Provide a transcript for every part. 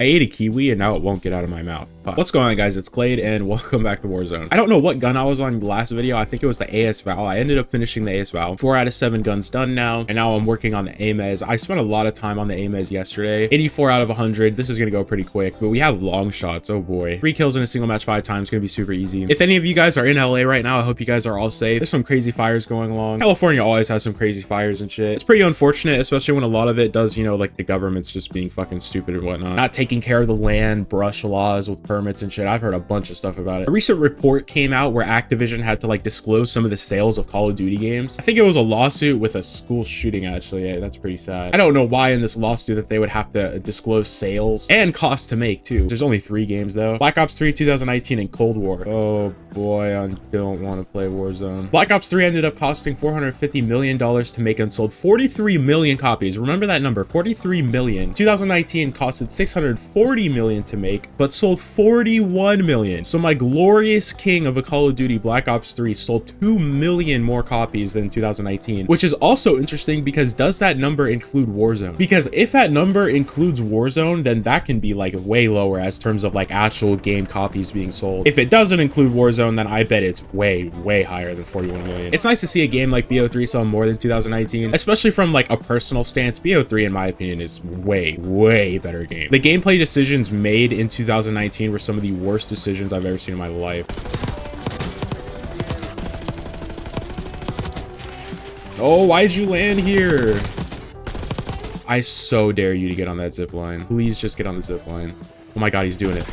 I ate a kiwi and now it won't get out of my mouth. What's going on, guys? It's Clade and welcome back to Warzone. I don't know what gun I was on the last video. I think it was the AS Val. I ended up finishing the AS Val. 4 out of 7 guns done now. And now I'm working on the AMES. I spent a lot of time on the AMES yesterday. 84 out of 100. This is going to go pretty quick, but we have long shots. Oh boy. 3 kills in a single match 5 times. Going to be super easy. If any of you guys are in LA right now, I hope you guys are all safe. There's some crazy fires going along. California always has some crazy fires and shit. It's pretty unfortunate, especially when a lot of it does, you know, like the government's just being fucking stupid and whatnot. Not taking care of the land, brush laws with permits and shit. I've heard a bunch of stuff about it. A recent report came out where Activision had to like disclose some of the sales of Call of Duty games. I think it was a lawsuit with a school shooting, actually. Yeah, that's pretty sad. I don't know why in this lawsuit that they would have to disclose sales and cost to make too. There's only 3 games though. Black Ops 3 2019 and Cold War. Oh boy, I don't want to play Warzone. Black Ops 3 ended up costing $450 million to make and sold 43 million copies. Remember that number, 43 million. 2019 costed $640 million to make, but sold 41 million. So my glorious king of a Call of Duty, Black Ops 3, sold 2 million more copies than 2019, which is also interesting because does that number include Warzone? Because if that number includes Warzone, then that can be like way lower as terms of like actual game copies being sold. If it doesn't include Warzone, then I bet it's way higher than 41 million. It's nice to see a game like BO3 sell more than 2019, especially from like a personal stance. BO3 in my opinion is way better game. The gameplay decisions made in 2019 were some of the worst decisions I've ever seen in my life. Oh, why'd you land here? I so dare you to get on that zip line. Please just get on the zip line. Oh my god, he's doing it.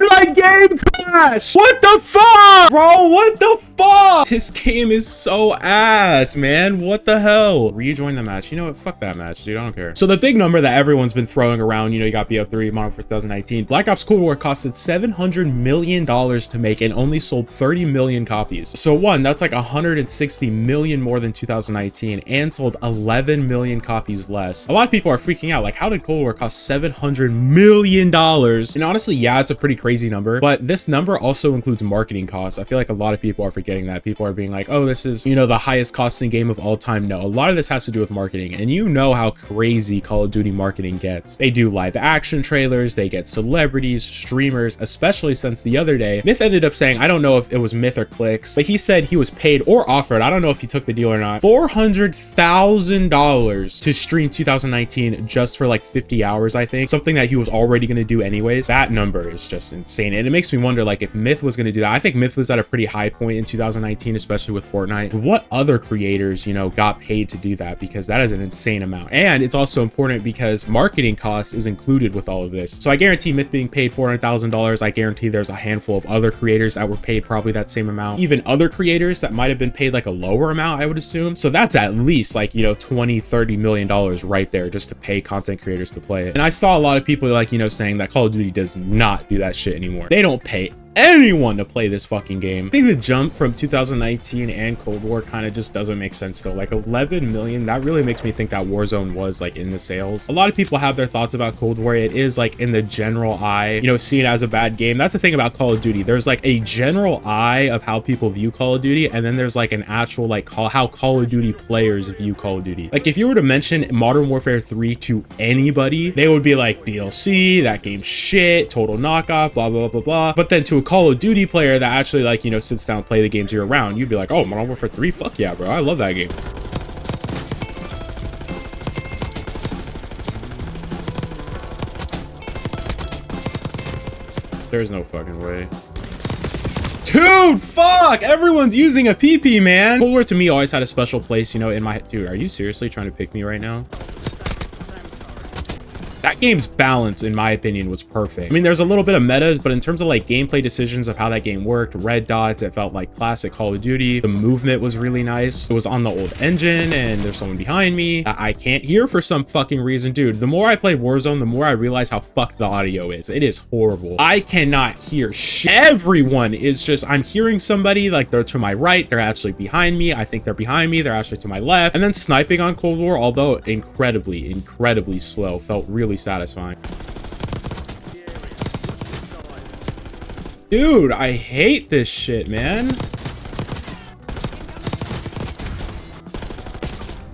My game crashed! What the fuck? Bro, what the fuck? This game is so ass, man. What the hell? Rejoin the match. You know what? Fuck that match, dude. I don't care. So the big number that everyone's been throwing around, you know, you got BO3, Modern Warfare 2019. Black Ops Cold War costed $700 million to make and only sold 30 million copies. So one, that's like 160 million more than 2019 and sold 11 million copies less. A lot of people are freaking out. Like, how did Cold War cost $700 million? And honestly, yeah, it's a pretty crazy number, but this number also includes marketing costs. I feel like a lot of people are forgetting that. People are being like, oh, this is, you know, the highest costing game of all time. No, a lot of this has to do with marketing, and you know how crazy Call of Duty marketing gets. They do live action trailers, they get celebrities, streamers, especially since the other day Myth ended up saying, I don't know if it was Myth or Clicks, but he said he was paid or offered, I don't know if he took the deal or not, $400,000 to stream 2019 just for like 50 hours, I think, something that he was already going to do anyways. That number is just insane, and it makes me wonder, like, if Myth was going to do that. I think Myth was at a pretty high point in 2019, especially with Fortnite. What other creators, you know, got paid to do that? Because that is an insane amount. And it's also important because marketing costs is included with all of this. So I guarantee Myth being paid $400,000. I guarantee there's a handful of other creators that were paid probably that same amount. Even other creators that might have been paid like a lower amount, I would assume. So that's at least like, you know, $20-30 million right there just to pay content creators to play it. And I saw a lot of people like, you know, saying that Call of Duty does not do that shit anymore. They don't pay anyone to play this fucking game. I think the jump from 2019 and Cold War kind of just doesn't make sense though. Like 11 million, that really makes me think that Warzone was like in the sales. A lot of people have their thoughts about Cold War. It is like in the general eye, you know, seen as a bad game. That's the thing about Call of Duty. There's like a general eye of how people view Call of Duty, and then there's like an actual like how Call of Duty players view Call of Duty. Like if you were to mention Modern Warfare 3 to anybody, they would be like, DLC, that game's shit, total knockoff, blah blah blah blah. But then to a Call of Duty player that actually like, you know, sits down and play the games year round, you'd be like, oh, Modern Warfare 3, fuck yeah, bro, I love that game. There's no fucking way. Dude, fuck! Everyone's using a PP, man! Cold War to me always had a special place, you know, in my... Dude, are you seriously trying to pick me right now? That game's balance, in my opinion, was perfect. I mean, there's a little bit of metas, but in terms of like gameplay decisions of how that game worked, red dots, it felt like classic Call of Duty. The movement was really nice. It was on the old engine, and there's someone behind me. I can't hear for some fucking reason. Dude, the more I play Warzone, the more I realize how fucked the audio is. It is horrible. I cannot hear shit. Everyone is just, I'm hearing somebody, like they're to my right, they're actually behind me. I think they're behind me, they're actually to my left. And then sniping on Cold War, although incredibly slow, felt really satisfying. Dude, I hate this shit, man.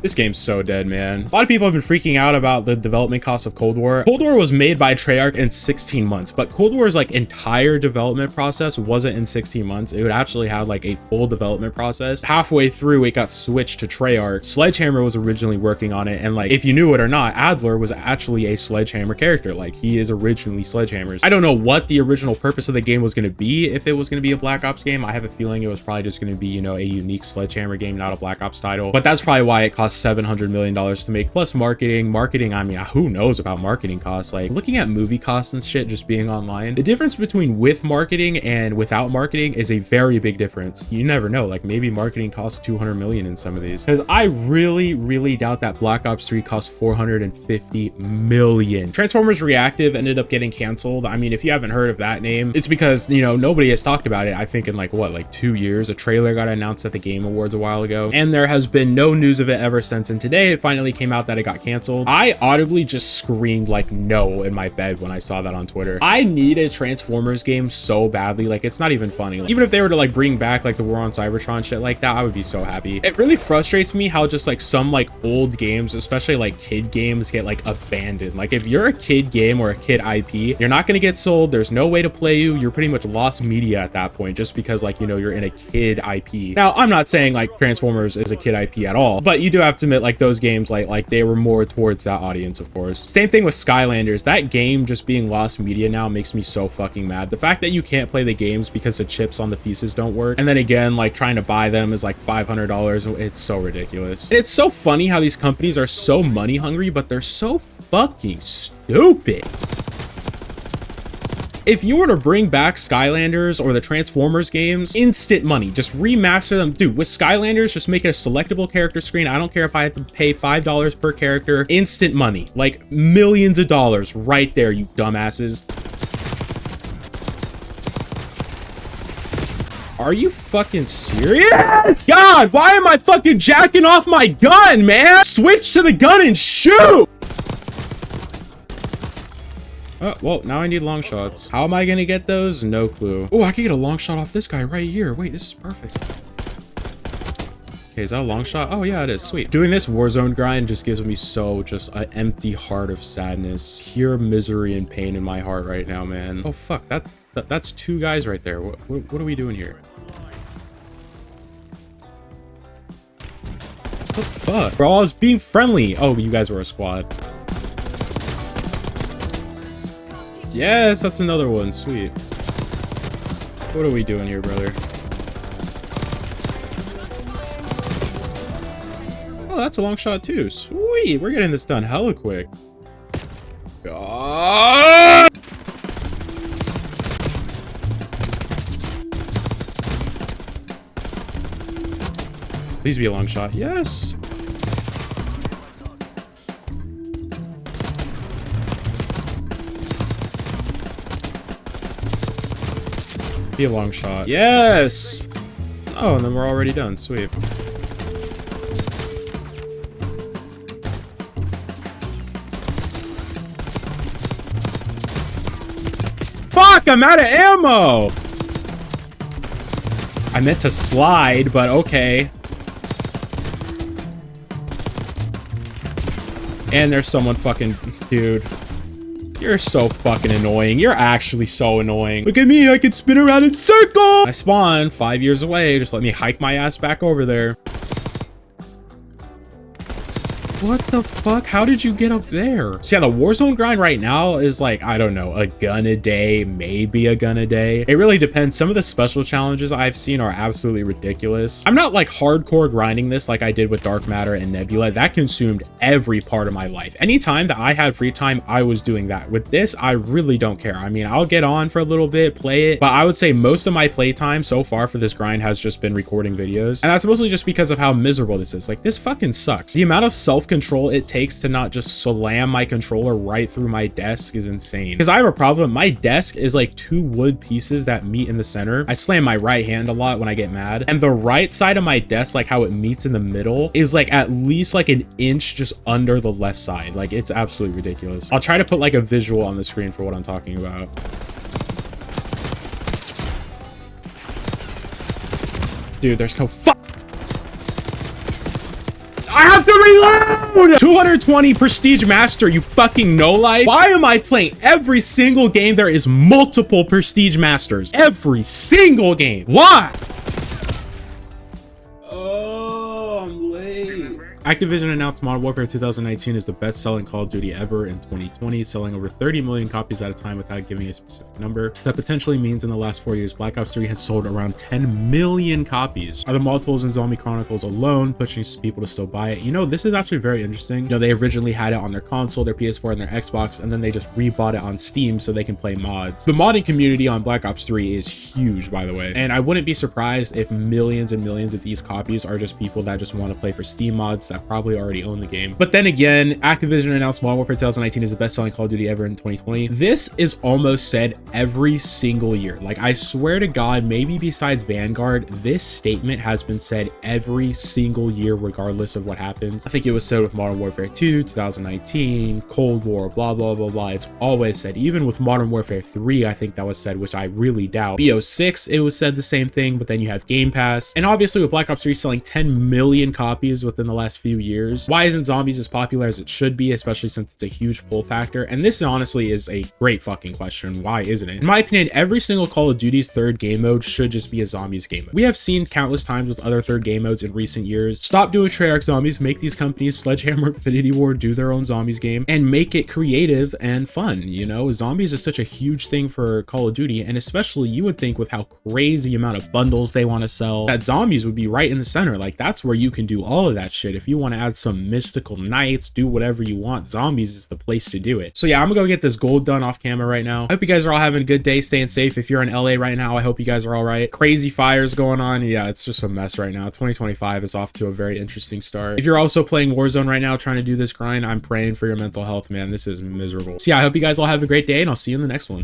This game's so dead, man. A lot of people have been freaking out about the development cost of Cold War. Cold War was made by Treyarch in 16 months, but Cold War's like entire development process wasn't in 16 months. It would actually have like a full development process. Halfway through, it got switched to Treyarch. Sledgehammer was originally working on it, and like, if you knew it or not, Adler was actually a Sledgehammer character. Like, he is originally Sledgehammer's. I don't know what the original purpose of the game was going to be. If it was going to be a Black Ops game, I have a feeling it was probably just going to be, you know, a unique Sledgehammer game, not a Black Ops title. But that's probably why it cost $700 million to make, plus marketing. I mean, who knows about marketing costs? Like, looking at movie costs and shit just being online, the difference between with marketing and without marketing is a very big difference. You never know, like maybe marketing costs 200 million in some of these, because I really doubt that Black Ops 3 cost 450 million. Transformers Reactive ended up getting canceled. I mean, if you haven't heard of that name, it's because, you know, nobody has talked about it. I think in like what, like 2 years. A trailer got announced at the Game Awards a while ago, and there has been no news of it ever since. And today it finally came out that it got canceled. I audibly just screamed like no in my bed when I saw that on Twitter. I need a Transformers game so badly. Like, it's not even funny. Like, even if they were to like bring back like the War on Cybertron shit like that, I would be so happy. It really frustrates me how just like some like old games, especially like kid games, get like abandoned. Like, if you're a kid game or a kid IP, you're not going to get sold. There's no way to play you. You're pretty much lost media at that point, just because like, you know, you're in a kid IP. Now, I'm not saying like Transformers is a kid IP at all, but you do have to admit like those games, like they were more towards that audience, of course. Same thing with Skylanders. That game just being lost media now makes me so fucking mad. The fact that you can't play the games because the chips on the pieces don't work, and then again, like trying to buy them is like $500. It's so ridiculous. And it's so funny how these companies are so money hungry, but they're so fucking stupid. If you were to bring back Skylanders or the Transformers games, instant money, just remaster them. Dude, with Skylanders, just make it a selectable character screen. I don't care if I have to pay $5 per character, instant money, like millions of dollars right there, you dumbasses. Are you fucking serious? God, why am I fucking jacking off my gun, man? Switch to the gun and shoot! Oh, well, now I need long shots. How am I gonna get those? No clue. Oh, I can get a long shot off this guy right here. Wait, this is perfect. Okay, is that a long shot? Oh, yeah, it is. Sweet. Doing this Warzone grind just gives me so just an empty heart of sadness. Pure misery and pain in my heart right now, man. Oh, fuck. That's two guys right there. What are we doing here? What the fuck? Bro, I was being friendly. Oh, you guys were a squad. Yes, that's another one. Sweet. What are we doing here, brother? Oh, that's a long shot too. Sweet. We're getting this done hella quick. God. Please be a long shot. Yes. Be a long shot. Yes! Oh, and then we're already done. Sweet. Fuck! I'm out of ammo! I meant to slide, but okay. And there's someone fucking... Dude. You're so fucking annoying. You're actually so annoying. Look at me, I can spin around in circles. I spawned 5 years away. Just let me hike my ass back over there. What the fuck? How did you get up there? So yeah, the Warzone grind right now is like, I don't know, a gun a day, maybe a gun a day. It really depends. Some of the special challenges I've seen are absolutely ridiculous. I'm not like hardcore grinding this like I did with Dark Matter and Nebula. That consumed every part of my life. Anytime that I had free time, I was doing that. With this, I really don't care. I mean, I'll get on for a little bit, play it, but I would say most of my playtime so far for this grind has just been recording videos. And that's mostly just because of how miserable this is. Like, this fucking sucks. The amount of self-control it takes to not just slam my controller right through my desk is insane. Because I have a problem. My desk is like two wood pieces that meet in the center. I slam my right hand a lot when I get mad, and the right side of my desk, like how it meets in the middle, is like at least like an inch just under the left side. Like, it's absolutely ridiculous. I'll try to put like a visual on the screen for what I'm talking about. Dude, there's no fuck. I have to reload! 220 prestige master, you fucking no-life. Why am I playing every single game there is multiple prestige masters? Every single game. Why? Oh, I'm late. Activision announced Modern Warfare 2019 is the best-selling Call of Duty ever in 2020, selling over 30 million copies at a time without giving a specific number. So that potentially means in the last 4 years, Black Ops 3 has sold around 10 million copies. Are the mod tools in Zombie Chronicles alone pushing people to still buy it? You know, this is actually very interesting. You know, they originally had it on their console, their PS4, and their Xbox, and then they just rebought it on Steam so they can play mods. The modding community on Black Ops 3 is huge, by the way, and I wouldn't be surprised if millions and millions of these copies are just people that just want to play for Steam mods that probably already own the game. But then again, Activision announced Modern Warfare 2019 is the best-selling Call of Duty ever in 2020. This is almost said every single year. Like, I swear to God, maybe besides Vanguard, this statement has been said every single year, regardless of what happens. I think it was said with Modern Warfare 2, 2019, Cold War, blah, blah, blah, blah. It's always said. Even with Modern Warfare 3, I think that was said, which I really doubt. BO6, it was said the same thing, but then you have Game Pass. And obviously with Black Ops 3 selling 10 million copies within the last few years, why isn't zombies as popular as it should be, especially since it's a huge pull factor? And this honestly is a great fucking question. Why isn't it? In my opinion, every single Call of Duty's third game mode should just be a zombies game mode. We have seen countless times with other third game modes in recent years. Stop doing Treyarch zombies, make these companies, Sledgehammer, Infinity Ward, do their own zombies game and make it creative and fun. You know, zombies is such a huge thing for Call of Duty, and especially you would think with how crazy amount of bundles they want to sell, that zombies would be right in the center. Like, that's where you can do all of that shit. If you want to add some mystical knights, do whatever you want, zombies is the place to do it. So yeah, I'm gonna go get this gold done off camera right now. I hope you guys are all having a good day, staying safe. If you're in LA right now, I hope you guys are all right. Crazy fires going on. Yeah, it's just a mess right now. 2025 is off to a very interesting start. If you're also playing Warzone right now, trying to do this grind, I'm praying for your mental health, man. This is miserable. So yeah, I hope you guys all have a great day, and I'll see you in the next one.